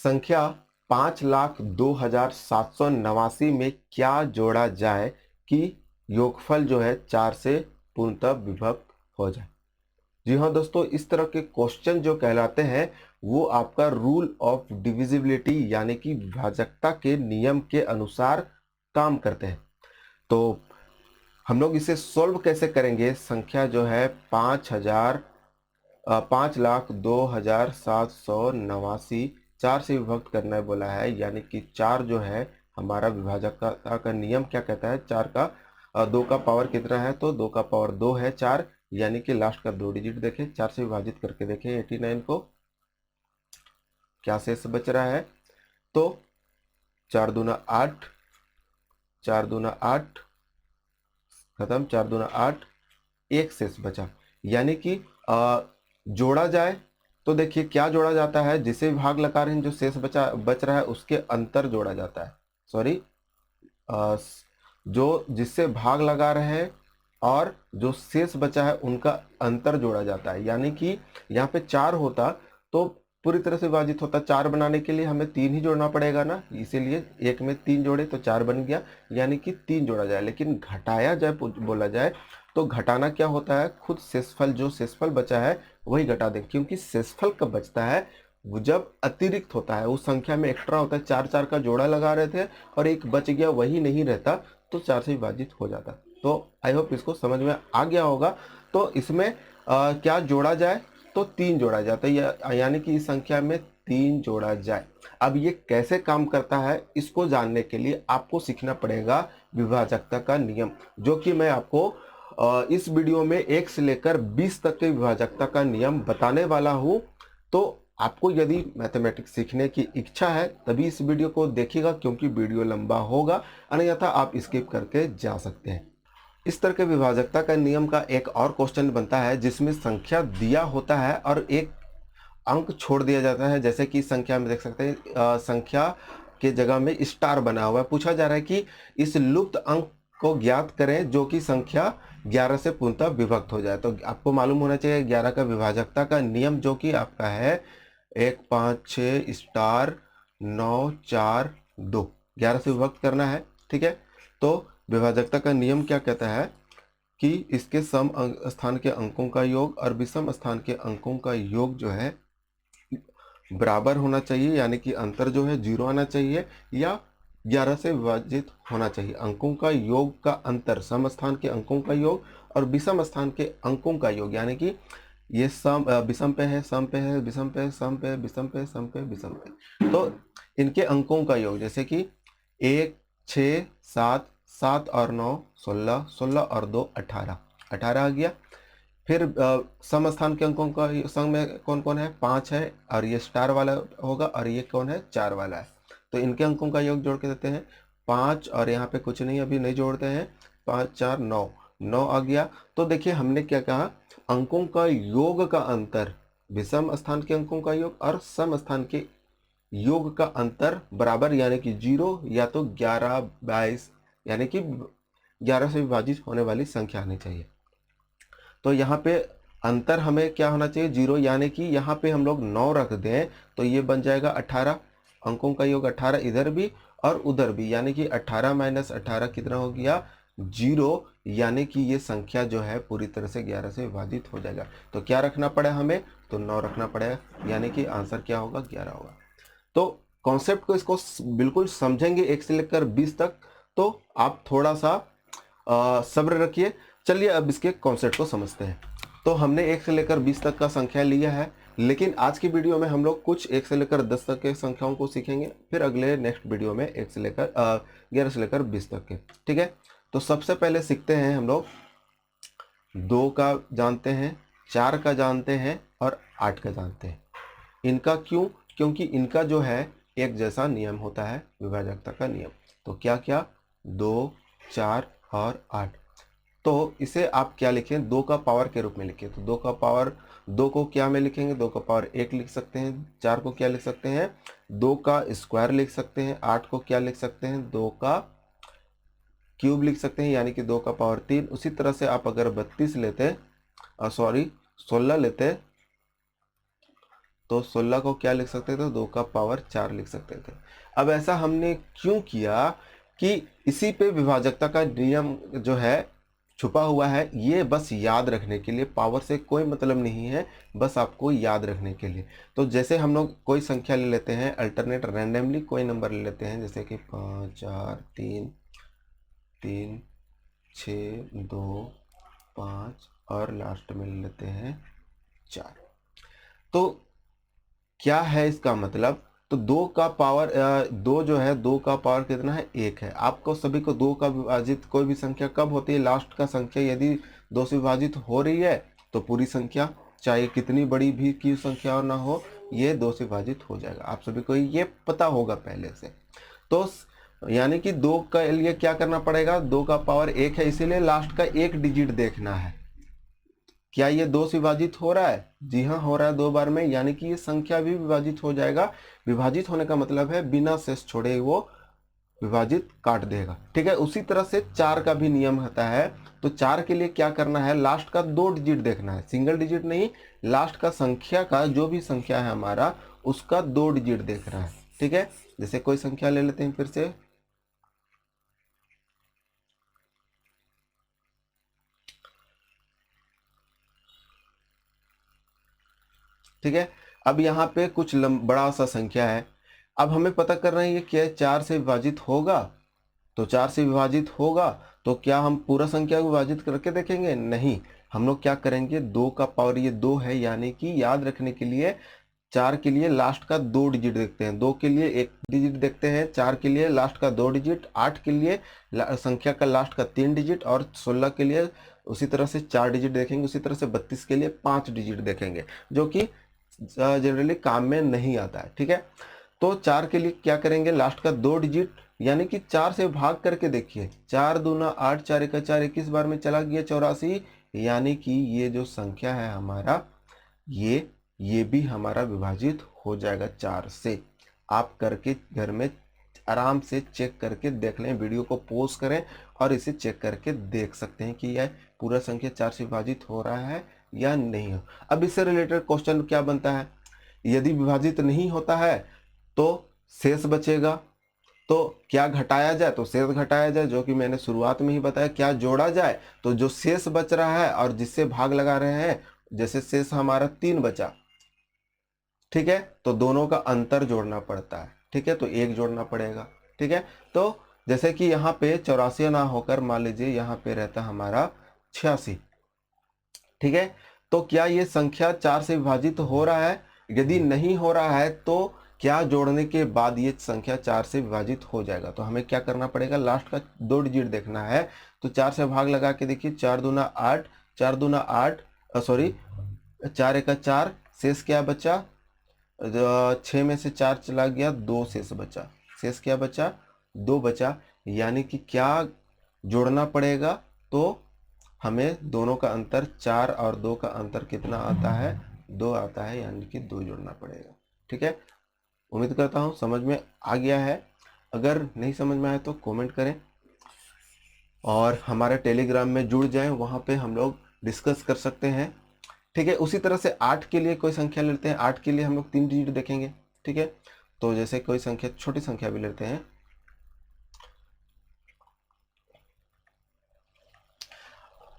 संख्या 5,02,789 में क्या जोड़ा जाए कि योगफल जो है 4 से पूर्णतः विभक्त हो जाए। जी हाँ दोस्तों, इस तरह के क्वेश्चन जो कहलाते हैं वो आपका रूल ऑफ डिविजिबिलिटी यानी कि विभाजकता के नियम के अनुसार काम करते हैं। तो हम लोग इसे सॉल्व कैसे करेंगे। संख्या जो है 5,02,789 4 से विभक्त करना बोला है, यानी कि 4 जो है हमारा विभाजकता का नियम क्या कहता है। 4 का 2 का पावर कितना है, तो 2 का पावर 2 है 4, यानी कि लास्ट का 2 डिजिट देखें, 4 से विभाजित करके देखें 89 को, क्या शेष बच रहा है। तो 4 दूना 8, 4 दूना 8 खत्म, 4 दूना 8, एक शेष बचा। यानी कि जोड़ा जाए तो देखिए क्या जोड़ा जाता है, जिसे भाग लगा रहे हैं जो शेष बच रहा है उसके अंतर जोड़ा जाता है। सॉरी, जो जिससे भाग लगा रहे हैं और जो शेष बचा है उनका अंतर जोड़ा जाता है। यानी कि यहाँ पे 4 होता तो पूरी तरह से विभाजित होता। 4 बनाने के लिए हमें 3 ही जोड़ना पड़ेगा ना, इसीलिए एक में 3 जोड़े तो 4 बन गया, यानी कि 3 जोड़ा जाए। लेकिन घटाया जाए बोला जाए तो घटाना क्या होता है, खुद शेषफल जो शेषफल बचा है वही घटा दें, क्योंकि शेषफल कब बचता है, वो जब अतिरिक्त होता है, उस संख्या में एक्स्ट्रा होता है। 4 4 का जोड़ा लगा रहे थे और एक बच गया, वही नहीं रहता तो 4 से विभाजित हो जाता। तो आई होप इसको समझ में आ गया होगा। तो इसमें क्या जोड़ा जाए, तो 3 जोड़ा जाता है, यानी कि इस संख्या में 3 जोड़ा जाए। अब ये कैसे काम करता है इसको जानने के लिए आपको सीखना पड़ेगा विभाजकता का नियम, जो कि मैं आपको इस वीडियो में 1 से लेकर 20 तक के विभाजकता का नियम बताने वाला हूं। तो आपको यदि मैथमेटिक्स सीखने की इच्छा है तभी इस वीडियो को देखिएगा, क्योंकि वीडियो लंबा होगा, अन्यथा आप स्किप करके जा सकते हैं। इस तरह के विभाजकता का नियम का एक और क्वेश्चन बनता है जिसमें संख्या दिया होता है और एक अंक छोड़ दिया जाता है। जैसे कि संख्या में देख सकते हैं, संख्या के जगह में स्टार बना हुआ है। पूछा जा रहा है कि इस लुप्त अंक को ज्ञात करें जो कि संख्या 11 से पूर्णतः विभक्त हो जाए। तो आपको मालूम होना चाहिए 11 का विभाजकता का नियम, जो कि आपका है 1 5 6 स्टार 9 4 2, 11 से विभक्त करना है। ठीक है, तो विभाजकता का नियम क्या कहता है कि इसके सम स्थान के अंकों का योग और विषम स्थान के अंकों का योग जो है बराबर होना चाहिए, यानी कि अंतर जो है 0 आना चाहिए या 11 से विभाजित होना चाहिए। अंकों का योग का अंतर, सम स्थान के अंकों का योग और विषम स्थान के अंकों का योग, यानी कि ये सम विषम पे है, सम पे है, विषम पे है, सम पे है, विषम पे, सम पे, विषम पे, तो इनके अंकों का योग, जैसे कि 1 6 7 7 और 9 16, 16 और 2 18, 18 आ गया। फिर सम स्थान के अंकों का संग में कौन कौन है, 5 है, और ये स्टार वाला होगा, और ये कौन है, 4 वाला है। तो इनके अंकों का योग जोड़ के देते हैं 5, और यहाँ पे कुछ नहीं अभी नहीं जोड़ते हैं, 5 4 9, 9 आ गया। तो देखिए हमने क्या कहा, अंकों का योग का अंतर, विषम स्थान के अंकों का योग और सम स्थान के योग का अंतर बराबर, यानी कि 0 या तो 11 22, यानी कि 11 से विभाजित होने वाली संख्या आनी चाहिए। तो यहाँ पे अंतर हमें क्या होना चाहिए, 0, यानी कि यहाँ पे हम लोग 9 रख दें तो ये बन जाएगा 18, अंकों का योग 18 इधर भी और उधर भी, यानी कि 18 माइनस 18 कितना हो गया, 0, यानी कि ये संख्या जो है पूरी तरह से 11 से विभाजित हो जाएगा। तो क्या रखना पड़ा हमें, तो 9 रखना पड़ेगा, यानी कि आंसर क्या होगा, 11 होगा। तो कॉन्सेप्ट को इसको बिल्कुल समझेंगे 1 से लेकर 20 तक, तो आप थोड़ा सा सब्र रखिए। चलिए अब इसके कॉन्सेप्ट को समझते हैं। तो हमने 1 से लेकर 20 तक का संख्या लिया है, लेकिन आज की वीडियो में हम लोग कुछ 1 से लेकर 10 तक के संख्याओं को सीखेंगे, फिर अगले नेक्स्ट वीडियो में 1 से लेकर 11 से लेकर 20 तक के। ठीक है, तो सबसे पहले सीखते हैं हम लोग 2 का जानते हैं, 4 का जानते हैं और 8 का जानते हैं। इनका क्यों, क्योंकि इनका जो है एक जैसा नियम होता है, विभाजकता का नियम। तो क्या क्या, 2 4 और 8। तो इसे आप क्या लिखें, 2 का पावर के रूप में लिखें। तो 2 का पावर, 2 को क्या में लिखेंगे, 2 का पावर 1 लिख सकते हैं। 4 को क्या लिख सकते हैं, 2 का स्क्वायर लिख सकते हैं। 8 को क्या लिख सकते हैं, 2 का क्यूब लिख सकते हैं, यानी कि 2 का पावर 3। उसी तरह से आप अगर 32 लेते, सॉरी 16 लेते तो 16 को क्या लिख सकते थे, 2 का पावर 4 लिख सकते थे। अब ऐसा हमने क्यों किया कि इसी पे विभाजकता का नियम जो है छुपा हुआ है, ये बस याद रखने के लिए, पावर से कोई मतलब नहीं है, बस आपको याद रखने के लिए। तो जैसे हम लोग कोई संख्या ले लेते हैं अल्टरनेट रैंडमली, कोई नंबर ले लेते हैं जैसे कि 5 4 3 3 6 2 5 और लास्ट में ले लेते हैं 4। तो क्या है इसका मतलब, तो 2 का पावर 2 जो है, 2 का पावर कितना है, 1 है। आपको सभी को 2 का विभाजित कोई भी संख्या कब होती है, लास्ट का संख्या यदि 2 से विभाजित हो रही है तो पूरी संख्या, चाहे कितनी बड़ी भी की संख्या ना हो, ये 2 से विभाजित हो जाएगा। आप सभी को ये पता होगा पहले से। तो यानी कि 2 का लिए क्या करना पड़ेगा, 2 का पावर 1 है, इसीलिए लास्ट का एक डिजिट देखना है। क्या ये 2 से विभाजित हो रहा है, जी हाँ हो रहा है 2 बार में, यानी कि ये संख्या भी विभाजित हो जाएगा। विभाजित होने का मतलब है बिना शेष छोड़े वो विभाजित काट देगा, ठीक है। उसी तरह से 4 का भी नियम होता है। तो 4 के लिए क्या करना है, लास्ट का 2 डिजिट देखना है, सिंगल डिजिट नहीं, लास्ट का संख्या का जो भी संख्या है हमारा, उसका 2 डिजिट देखना है, ठीक है। जैसे कोई संख्या ले लेते हैं फिर से, ठीक है। अब यहाँ पे कुछ बड़ा सा संख्या है, अब हमें पता करना है ये क्या 4 से विभाजित होगा। तो 4 से विभाजित होगा तो क्या हम पूरा संख्या को विभाजित करके देखेंगे, नहीं। हम लोग क्या करेंगे, 2 का पावर ये 2 है, यानी कि याद रखने के लिए 4 के लिए लास्ट का 2 डिजिट देखते हैं, 2 के लिए 1 डिजिट देखते हैं, 4 के लिए लास्ट का 2 डिजिट, 8 के लिए संख्या का लास्ट का 3 डिजिट, और 16 के लिए उसी तरह से 4 डिजिट देखेंगे। उसी तरह से 32 के लिए 5 डिजिट देखेंगे, जो कि जनरली काम में नहीं आता है, ठीक है। तो 4 के लिए क्या करेंगे, लास्ट का 2 डिजिट, यानी कि 4 से भाग करके देखिए, 4 दूना 8, 4 एका 4, 21 बार में चला गया 84, यानी कि ये जो संख्या है हमारा, ये भी हमारा विभाजित हो जाएगा 4 से। आप करके घर में आराम से चेक करके देख लें, वीडियो को पॉज करें और इसे चेक करके देख सकते हैं कि यह पूरा संख्या 4 से विभाजित हो रहा है या नहीं हो। अब इससे रिलेटेड क्वेश्चन क्या बनता है, यदि विभाजित नहीं होता है तो शेष बचेगा, तो क्या घटाया जाए, तो शेष घटाया जाए, जो कि मैंने शुरुआत में ही बताया। क्या जोड़ा जाए, तो जो शेष बच रहा है और जिससे भाग लगा रहे हैं, जैसे शेष हमारा 3 बचा, ठीक है, तो दोनों का अंतर जोड़ना पड़ता है, ठीक है, तो 1 जोड़ना पड़ेगा, ठीक है। तो जैसे कि यहाँ पे 84 ना होकर मान लीजिए यहाँ पे रहता हमारा 86, ठीक है। तो क्या ये संख्या 4 से विभाजित हो रहा है, यदि नहीं हो रहा है तो क्या जोड़ने के बाद ये संख्या 4 से विभाजित हो जाएगा। तो हमें क्या करना पड़ेगा, लास्ट का 2 डिजिट देखना है। तो 4 से भाग लगा के देखिए, 4 दूना 8, 4 दूना 8, सॉरी 4 एका 4, शेष क्या बचा, 6 में से 4 चला गया, 2 शेष बचा, शेष क्या बचा, 2 बचा। यानी कि क्या जोड़ना पड़ेगा, तो हमें दोनों का अंतर 4 और 2 का अंतर कितना आता है, 2 आता है, यानी कि 2 जोड़ना पड़ेगा, ठीक है। उम्मीद करता हूँ समझ में आ गया है। अगर नहीं समझ में आया तो कमेंट करें और हमारे टेलीग्राम में जुड़ जाएं, वहाँ पे हम लोग डिस्कस कर सकते हैं, ठीक है। उसी तरह से 8 के लिए कोई संख्या लेते हैं, 8 के लिए हम लोग 3 डिजिट देखेंगे, ठीक है। तो जैसे कोई संख्या, छोटी संख्या भी लेते हैं,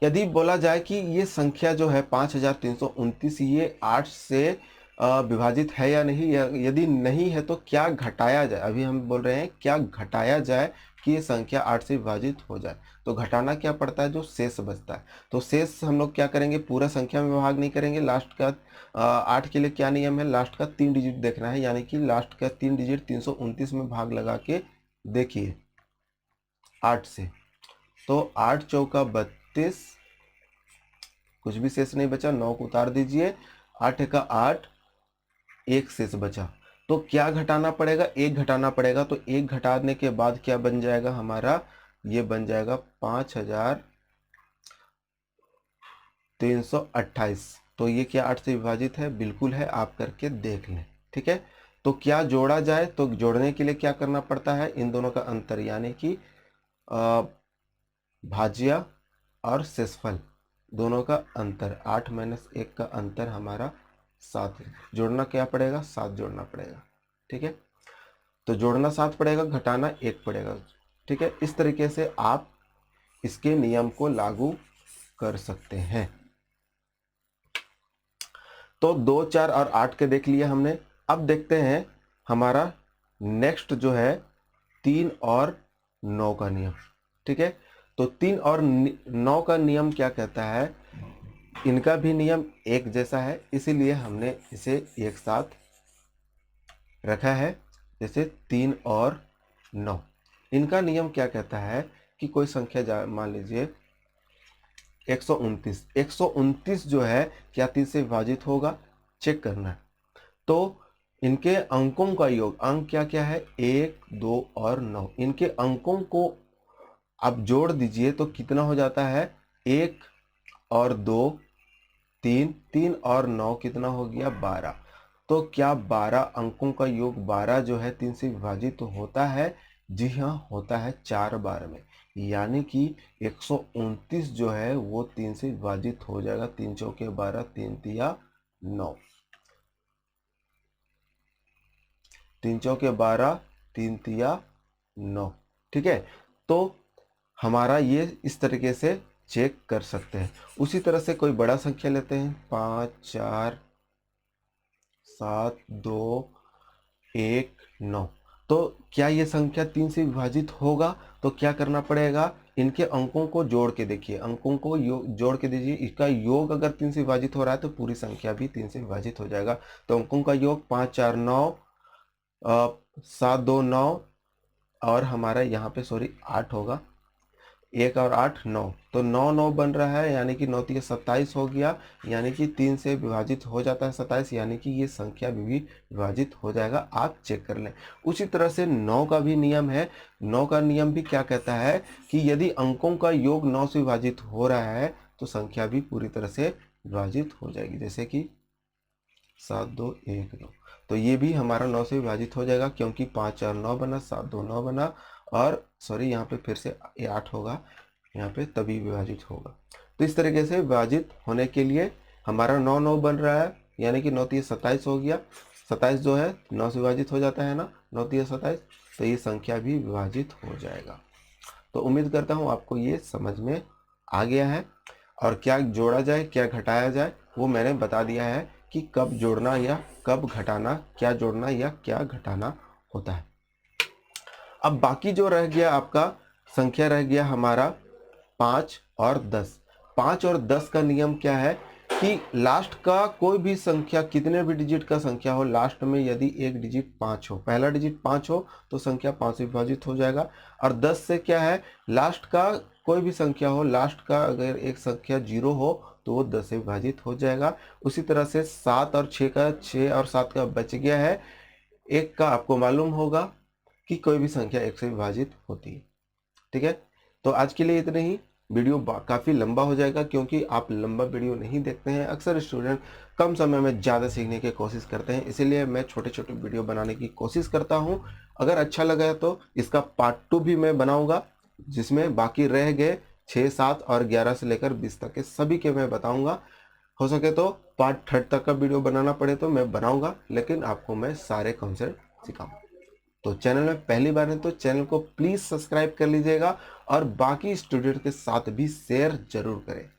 यदि बोला जाए कि ये संख्या जो है 5329, ये 8 से विभाजित है या नहीं, यदि नहीं है तो क्या घटाया जाए। अभी हम बोल रहे हैं क्या घटाया जाए कि ये संख्या 8 से विभाजित हो जाए। तो घटाना क्या पड़ता है, जो शेष बचता है। तो शेष हम लोग क्या करेंगे, पूरा संख्या में भाग नहीं करेंगे, लास्ट का 8 के लिए क्या नियम है, लास्ट का 3 डिजिट देखना है, यानी कि लास्ट का 3 डिजिट 329 में भाग लगा के देखिए 8 से, तो 8 चौका 32, कुछ भी शेष नहीं बचा, 9 को उतार दीजिए, 8 का 8, 1 शेष बचा। तो क्या घटाना पड़ेगा, 1 घटाना पड़ेगा। तो 1 घटाने के बाद क्या बन जाएगा हमारा, ये बन जाएगा 5328। तो ये क्या 8 से विभाजित है, बिल्कुल है, आप करके देख लें, ठीक है। तो क्या जोड़ा जाए, तो जोड़ने के लिए क्या करना पड़ता है, इन दोनों का अंतर, यानी कि भाज्य और शेषफल दोनों का अंतर, 8 - 1 का अंतर हमारा 7 जोड़ना क्या पड़ेगा, 7 जोड़ना पड़ेगा। ठीक है, तो जोड़ना 7 पड़ेगा, घटाना 1 पड़ेगा। ठीक है, इस तरीके से आप इसके नियम को लागू कर सकते हैं। तो 2, 4 और 8 के देख लिया हमने। अब देखते हैं हमारा नेक्स्ट जो है 3 और 9 का नियम। ठीक है, तो 3 और 9 का नियम क्या कहता है, इनका भी नियम एक जैसा है, इसीलिए हमने इसे एक साथ रखा है। जैसे 3 और 9, इनका नियम क्या कहता है कि कोई संख्या मान लीजिए 129, 129 जो है क्या 3 से विभाजित होगा, चेक करना है। तो इनके अंकों का योग, अंक क्या क्या है, 1, 2 और 9, इनके अंकों को आप जोड़ दीजिए तो कितना हो जाता है, 1 और 2 3, 3 और 9 कितना हो गया, 12। तो क्या 12 अंकों का योग 12 जो है 3 से विभाजित तो होता है, जी हाँ होता है 4 बार में, यानी कि 129 जो है वो 3 से विभाजित हो जाएगा। 3 चौके 12, 3 तिया 9, 3 चौके 12, 3 तिया 9। ठीक है, तो हमारा ये इस तरीके से चेक कर सकते हैं। उसी तरह से कोई बड़ा संख्या लेते हैं, 5, 4, 7, 2, 1, 9। तो क्या ये संख्या 3 से विभाजित होगा, तो क्या करना पड़ेगा, इनके अंकों को जोड़ के देखिए, अंकों को जोड़ के दीजिए, इसका योग अगर 3 से विभाजित हो रहा है तो पूरी संख्या भी 3 से विभाजित हो जाएगा। तो अंकों का योग 5, 4, 9, 7, 2, 9 और हमारा यहाँ पे 8 होगा, 1 और 8 9, तो 9 9 बन रहा है, यानी कि 9 तिया 27 हो गया, यानी कि 3 से विभाजित हो जाता है 27, यानी कि ये संख्या भी विभाजित हो जाएगा, आप चेक कर लें। उसी तरह से 9 का भी नियम है। 9 का नियम भी क्या कहता है कि यदि अंकों का योग 9 से विभाजित हो रहा है तो संख्या भी पूरी तरह से विभाजित हो जाएगी, जैसे कि 7, 2, 1, 9। तो ये भी हमारा 9 से विभाजित हो जाएगा, क्योंकि 5, 4, 9 बना, 7, 2, 9 बना, और सॉरी यहाँ पे फिर से 8 होगा, यहाँ पे तभी विभाजित होगा। तो इस तरीके से विभाजित होने के लिए हमारा 9 9 बन रहा है, यानी कि 9 तिया 27 हो गया। 27 जो है 9 से विभाजित हो जाता है ना, 9 तिया 27, तो ये संख्या भी विभाजित हो जाएगा। तो उम्मीद करता हूँ आपको ये समझ में आ गया है, और क्या जोड़ा जाए क्या घटाया जाए वो मैंने बता दिया है कि कब जोड़ना या कब घटाना, क्या जोड़ना या क्या घटाना होता है। अब बाकी जो रह गया आपका संख्या रह गया हमारा 5 और 10। 5 और 10 का नियम क्या है कि लास्ट का कोई भी संख्या, कितने भी डिजिट का संख्या हो, लास्ट में यदि एक डिजिट 5 हो, पहला डिजिट 5 हो तो संख्या 5 से विभाजित हो जाएगा। और 10 से क्या है, लास्ट का कोई भी संख्या हो, लास्ट का अगर एक संख्या 0 हो तो वो 10 से विभाजित हो जाएगा। उसी तरह से 7 और 6 का, 6 और 7 का बच गया है। 1 का आपको मालूम होगा कि कोई भी संख्या 1 से विभाजित होती है। ठीक है, तो आज के लिए इतना ही। वीडियो काफ़ी लंबा हो जाएगा, क्योंकि आप लंबा वीडियो नहीं देखते हैं। अक्सर स्टूडेंट कम समय में ज़्यादा सीखने की कोशिश करते हैं, इसीलिए मैं छोटे छोटे वीडियो बनाने की कोशिश करता हूं। अगर अच्छा लगा तो इसका पार्ट 2 भी मैं बनाऊंगा, जिसमें बाकी रह गए 6, 7 और 11 से लेकर 20 तक के सभी के मैं बताऊंगा। हो सके तो पार्ट 3 तक का वीडियो बनाना पड़े तो मैं बनाऊंगा, लेकिन आपको मैं सारे कॉन्सेप्ट सिखाऊंगा। तो चैनल में पहली बार है तो चैनल को प्लीज़ सब्सक्राइब कर लीजिएगा, और बाकी स्टूडेंट के साथ भी शेयर जरूर करें।